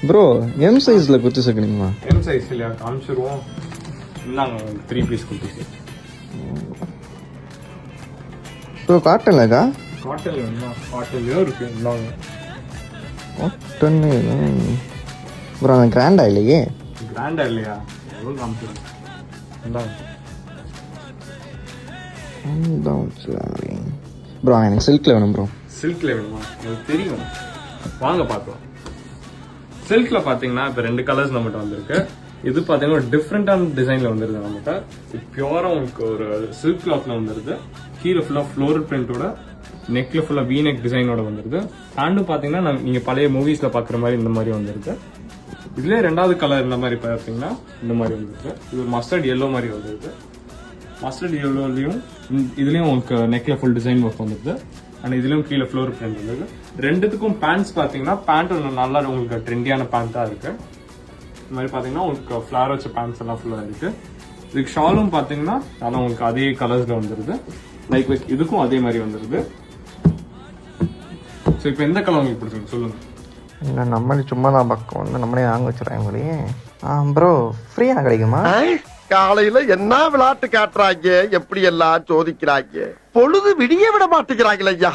Bro M சைஸ்ல குத்து சக்கனிங்களா? M size இல்லையா காமிச்சிருவோம். இந்தாங்க 3 பீஸ் குர்த்திஸ். ப்ரோ காட்டன்லக்கா? காட்டன்ல வேணுமா? காட்டன்லயும் இருக்கு. இந்தாங்க காட்டன். ப்ரோ அது கிராண்டா இல்லையே? கிராண்டா இல்லையா? எவ்வளோ காமிச்சிருவோம். இந்தாங்க ப்ரோ எனக்கு சில்க்ல வேணும் ப்ரோ. சில்க்ல வேணுமா? எனக்கு தெரியும், வாங்க பார்க்கலாம். சில்க்ல பாத்தீங்கன்னா இப்போ 2 கலர்ஸ் நம்மகிட்ட வந்திருக்கு. இது பாத்தீங்கன்னா ஒரு டிஃப்ரெண்டான டிசைன்ல வந்துருது நம்மகிட்ட. இது பியூரா உங்களுக்கு ஒரு சில்க் கிளாத்ல வந்துருது. கீழே ஃபுல்லா ஃப்ளோரல் பிரிண்டோட, நெக்ல ஃபுல்லா வி நெக் டிசைனோட வந்துருது. ஹேண்டும் பாத்தீங்கன்னா நீங்க பழைய மூவிஸ்ல பாக்குற மாதிரி இந்த மாதிரி வந்துருக்கு. இதுலயே 2வது கலர் இந்த மாதிரி பாத்தீங்கன்னா இந்த மாதிரி வந்துருக்கு. இது ஒரு மஸ்டர்ட் எல்லோ மாதிரி வந்துருக்கு. மஸ்டர்ட் எல்லோலையும் இதுலயும் உங்களுக்கு நெக்ல ஃபுல் டிசைன் ஒர்க் வந்துருது. அண்ட் இதுலயும் கீழே ஃப்ளோர் பிரிண்ட் வந்துருக்கு. 2த்துக்கும் பேண்ட்ஸ் பாத்தீங்கன்னா பேண்ட் நல்லா உங்களுக்கு ட்ரெண்டியான பேண்டா இருக்கு. இந்த மாதிரி பாத்தீங்கன்னா உங்களுக்கு ஃபிளவர் வச்ச பேண்ட்ஸ் எல்லாம் ஃபுல்லா இருக்கு. இதுக்கு ஷாலும் பாத்தீங்கன்னா நல்லா உங்களுக்கு அதே கலர்ஸ்ல வந்துருது. லைக் இதுக்கும் அதே மாதிரி வந்துருது. ஸோ இப்போ எந்த கலர் உங்களுக்கு பிடிச்சிருக்கு சொல்லுங்க. இல்லை நம்மளே சும்மா தான் பக்கம் வந்து நம்மளே வாங்க வச்சுருக்கேன் உங்களே. ப்ரோ ஃப்ரீயாக கிடைக்குமா? காலையில என்ன விளையாட்டு காட்டுறாங்க, எப்படி எல்லாம் சோதிக்கிறாங்க, பொழுது விடிய விட மாட்டேங்கிறாங்களே ஐயா.